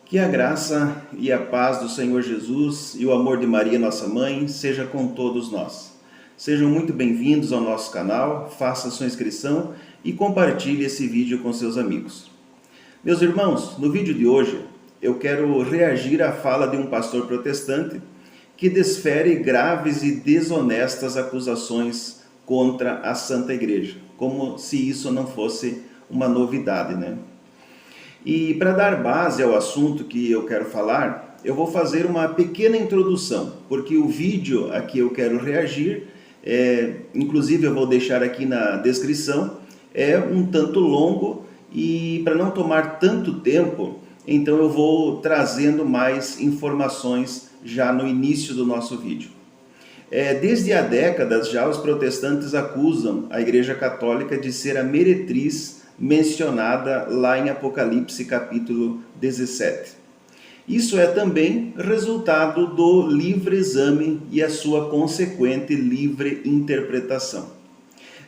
Que a graça e a paz do Senhor Jesus e o amor de Maria, nossa mãe, seja com todos nós. Sejam muito bem-vindos ao nosso canal, faça sua inscrição e compartilhe esse vídeo com seus amigos. Meus irmãos, no vídeo de hoje eu quero reagir à fala de um pastor protestante que desfere graves e desonestas acusações contra a Santa Igreja, como se isso não fosse uma novidade, né? E para dar base ao assunto que eu quero falar, eu vou fazer uma pequena introdução, porque o vídeo a que eu quero reagir, inclusive eu vou deixar aqui na descrição, é um tanto longo e para não tomar tanto tempo, então eu vou trazendo mais informações já no início do nosso vídeo. Desde há décadas já os protestantes acusam a Igreja Católica de ser a meretriz mencionada lá em Apocalipse capítulo 17. Isso é também resultado do livre exame e a sua consequente livre interpretação.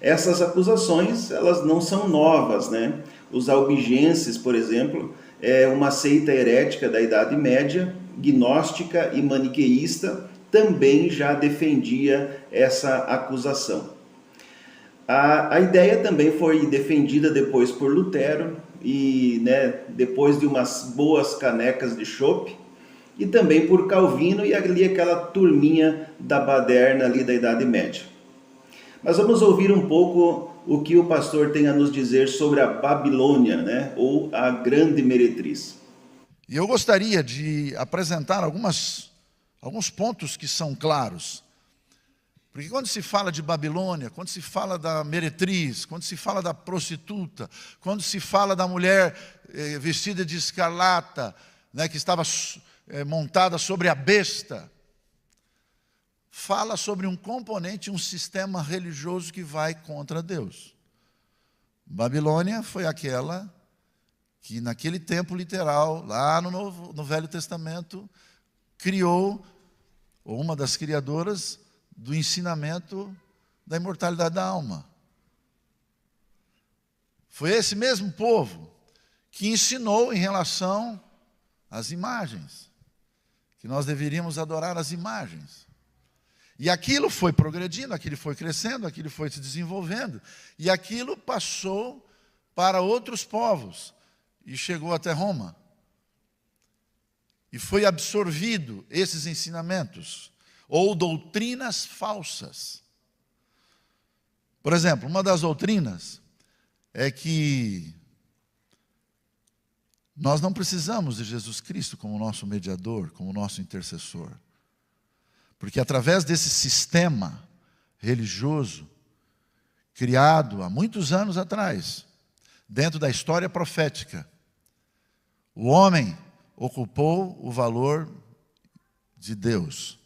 Essas acusações, elas não são novas, né? Os albigenses, por exemplo, uma seita herética da Idade Média, gnóstica e maniqueísta, também já defendia essa acusação. A ideia também foi defendida depois por Lutero e depois de umas boas canecas de chopp, e também por Calvino e ali aquela turminha da baderna ali da Idade Média. Mas vamos ouvir um pouco o que o pastor tem a nos dizer sobre a Babilônia, ou a grande meretriz. E eu gostaria de apresentar alguns pontos que são claros. Porque quando se fala de Babilônia, quando se fala da meretriz, quando se fala da prostituta, quando se fala da mulher vestida de escarlata, que estava montada sobre a besta, fala sobre um componente, um sistema religioso que vai contra Deus. Babilônia foi aquela que naquele tempo literal, lá no Velho Testamento, criou, ou uma das criadoras, do ensinamento da imortalidade da alma. Foi esse mesmo povo que ensinou em relação às imagens, que nós deveríamos adorar as imagens. E aquilo foi progredindo, aquilo foi crescendo, aquilo foi se desenvolvendo, e aquilo passou para outros povos, e chegou até Roma. E foi absorvido esses ensinamentos, ou doutrinas falsas. Por exemplo, uma das doutrinas é que nós não precisamos de Jesus Cristo como nosso mediador, como nosso intercessor. Porque através desse sistema religioso, criado há muitos anos atrás, dentro da história profética, o homem ocupou o valor de Deus.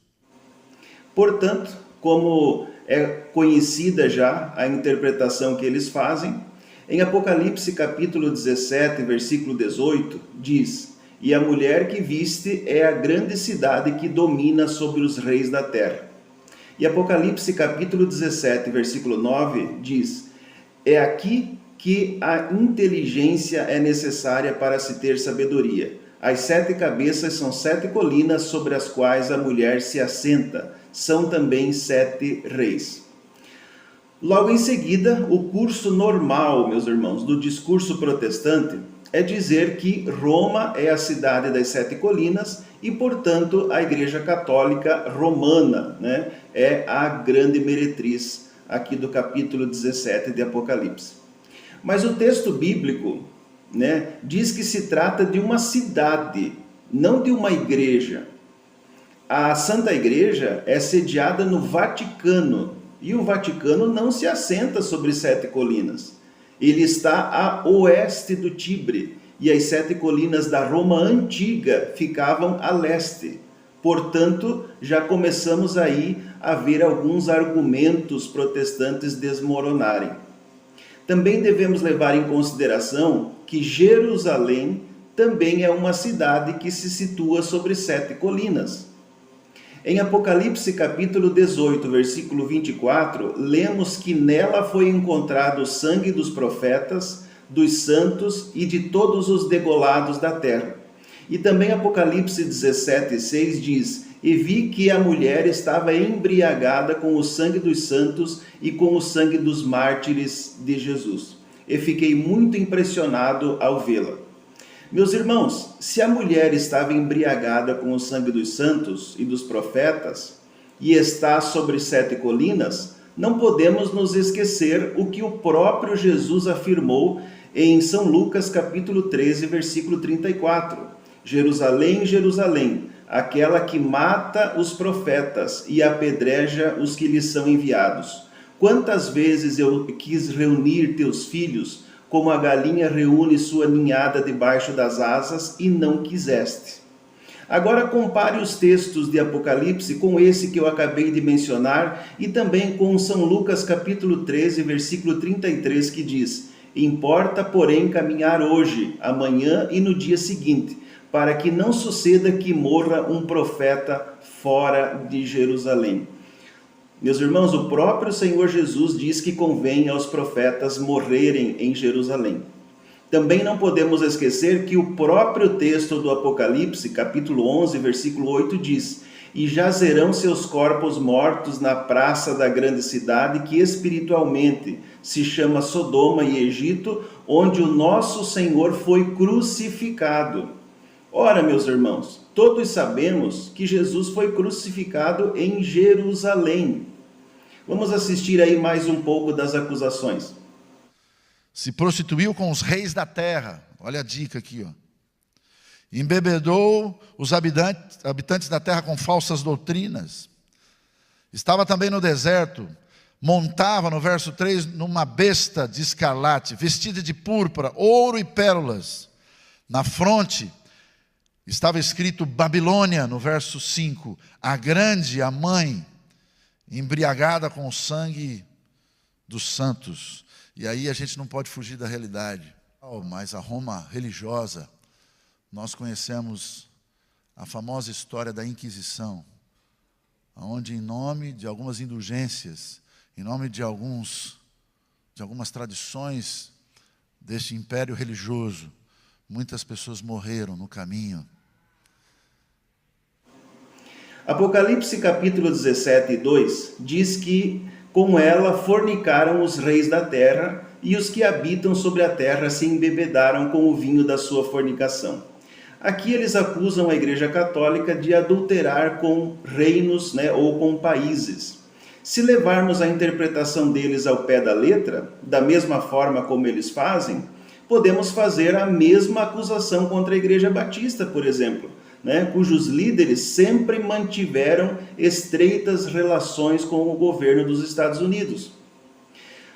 Portanto, como é conhecida já a interpretação que eles fazem, em Apocalipse capítulo 17, versículo 18, diz: "E a mulher que viste é a grande cidade que domina sobre os reis da terra." E Apocalipse capítulo 17, versículo 9, diz: "É aqui que a inteligência é necessária para se ter sabedoria. As 7 cabeças são 7 colinas sobre as quais a mulher se assenta. São também 7 reis." Logo em seguida, o curso normal, meus irmãos, do discurso protestante é dizer que Roma é a cidade das 7 colinas e, portanto, a Igreja Católica Romana, é a grande meretriz aqui do capítulo 17 de Apocalipse. Mas o texto bíblico diz que se trata de uma cidade, não de uma igreja. A Santa Igreja é sediada no Vaticano, e o Vaticano não se assenta sobre 7 colinas. Ele está a oeste do Tibre, e as 7 colinas da Roma antiga ficavam a leste. Portanto, já começamos aí a ver alguns argumentos protestantes desmoronarem. Também devemos levar em consideração que Jerusalém também é uma cidade que se situa sobre 7 colinas. Em Apocalipse capítulo 18, versículo 24, lemos que nela foi encontrado o sangue dos profetas, dos santos e de todos os degolados da terra. E também Apocalipse 17:6 diz: E vi que a mulher estava embriagada com o sangue dos santos e com o sangue dos mártires de Jesus. E fiquei muito impressionado ao vê-la. Meus irmãos, se a mulher estava embriagada com o sangue dos santos e dos profetas, e está sobre 7 colinas, não podemos nos esquecer o que o próprio Jesus afirmou em São Lucas capítulo 13, versículo 34. Jerusalém, Jerusalém, aquela que mata os profetas e apedreja os que lhes são enviados. Quantas vezes eu quis reunir teus filhos, como a galinha reúne sua ninhada debaixo das asas, e não quiseste. Agora compare os textos de Apocalipse com esse que eu acabei de mencionar e também com São Lucas capítulo 13, versículo 33, que diz: Importa, porém, caminhar hoje, amanhã e no dia seguinte, para que não suceda que morra um profeta fora de Jerusalém. Meus irmãos, o próprio Senhor Jesus diz que convém aos profetas morrerem em Jerusalém. Também não podemos esquecer que o próprio texto do Apocalipse, capítulo 11, versículo 8, diz: E jazerão seus corpos mortos na praça da grande cidade, que espiritualmente se chama Sodoma e Egito, onde o nosso Senhor foi crucificado. Ora, meus irmãos, todos sabemos que Jesus foi crucificado em Jerusalém. Vamos assistir aí mais um pouco das acusações. Se prostituiu com os reis da terra. Olha a dica aqui, ó. Embebedou os habitantes da terra com falsas doutrinas. Estava também no deserto. Montava, no verso 3, numa besta de escarlate, vestida de púrpura, ouro e pérolas. Na fronte estava escrito Babilônia, no verso 5. A grande, a mãe, embriagada com o sangue dos santos. E aí a gente não pode fugir da realidade. Mas a Roma religiosa, nós conhecemos a famosa história da Inquisição, onde em nome de algumas indulgências, em nome de algumas tradições deste império religioso, muitas pessoas morreram no caminho. Apocalipse capítulo 17, 2 diz que com ela fornicaram os reis da terra, e os que habitam sobre a terra se embebedaram com o vinho da sua fornicação. Aqui eles acusam a Igreja Católica de adulterar com reinos, ou com países. Se levarmos a interpretação deles ao pé da letra, da mesma forma como eles fazem, podemos fazer a mesma acusação contra a Igreja Batista, por exemplo, cujos líderes sempre mantiveram estreitas relações com o governo dos Estados Unidos.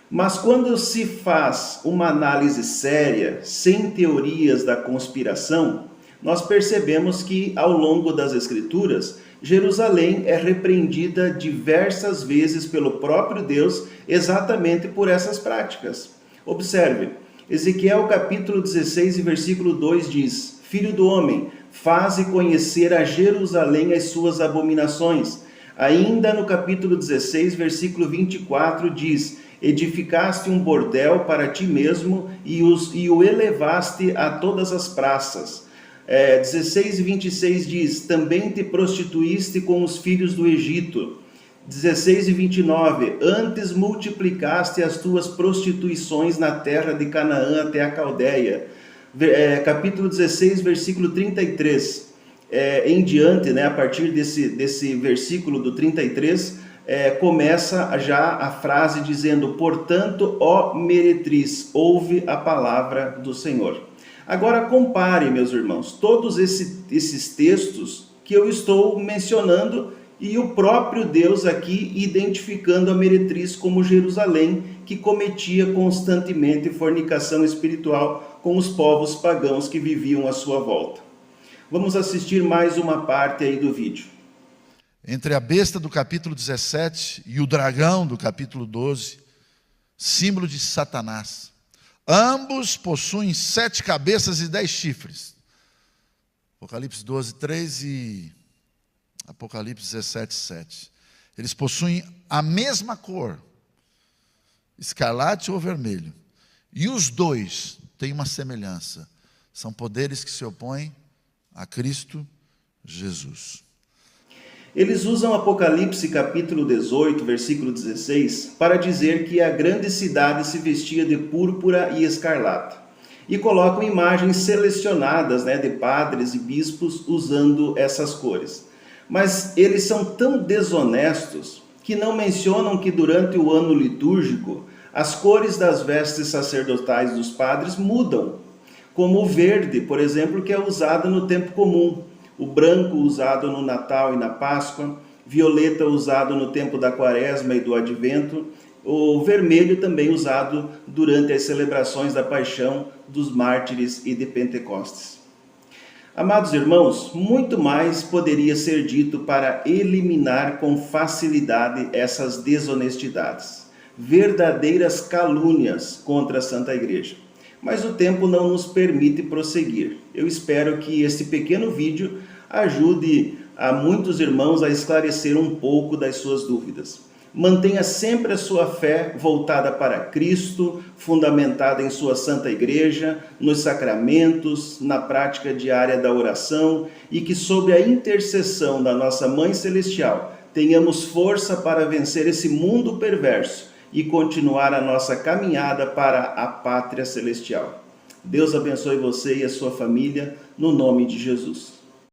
Mas quando se faz uma análise séria, sem teorias da conspiração, nós percebemos que, ao longo das Escrituras, Jerusalém é repreendida diversas vezes pelo próprio Deus exatamente por essas práticas. Observe, Ezequiel capítulo 16, versículo 2 diz: Filho do homem, faze conhecer a Jerusalém as suas abominações. Ainda no capítulo 16, versículo 24 diz: Edificaste um bordel para ti mesmo e o elevaste a todas as praças. 16 e 26 diz: Também te prostituíste com os filhos do Egito. 16 e 29, antes multiplicaste as tuas prostituições na terra de Canaã até a Caldeia. Capítulo 16, versículo 33, em diante, a partir desse versículo do 33, começa já a frase dizendo: Portanto, ó meretriz, ouve a palavra do Senhor. Agora compare, meus irmãos, todos esses textos que eu estou mencionando e o próprio Deus aqui identificando a meretriz como Jerusalém, que cometia constantemente fornicação espiritual com os povos pagãos que viviam à sua volta. Vamos assistir mais uma parte aí do vídeo. Entre a besta do capítulo 17 e o dragão do capítulo 12, símbolo de Satanás. Ambos possuem 7 cabeças e 10 chifres. Apocalipse 12, 3 e Apocalipse 17, 7. Eles possuem a mesma cor, escarlate ou vermelho. E os dois têm uma semelhança. São poderes que se opõem a Cristo Jesus. Eles usam Apocalipse capítulo 18, versículo 16, para dizer que a grande cidade se vestia de púrpura e escarlata. E colocam imagens selecionadas, de padres e bispos usando essas cores. Mas eles são tão desonestos que não mencionam que durante o ano litúrgico as cores das vestes sacerdotais dos padres mudam, como o verde, por exemplo, que é usado no tempo comum, o branco usado no Natal e na Páscoa, violeta usado no tempo da Quaresma e do Advento, o vermelho também usado durante as celebrações da Paixão, dos Mártires e de Pentecostes. Amados irmãos, muito mais poderia ser dito para eliminar com facilidade essas desonestidades, verdadeiras calúnias contra a Santa Igreja. Mas o tempo não nos permite prosseguir. Eu espero que este pequeno vídeo ajude a muitos irmãos a esclarecer um pouco das suas dúvidas. Mantenha sempre a sua fé voltada para Cristo, fundamentada em sua Santa Igreja, nos sacramentos, na prática diária da oração e que, sob a intercessão da nossa Mãe Celestial, tenhamos força para vencer esse mundo perverso e continuar a nossa caminhada para a Pátria Celestial. Deus abençoe você e a sua família, no nome de Jesus.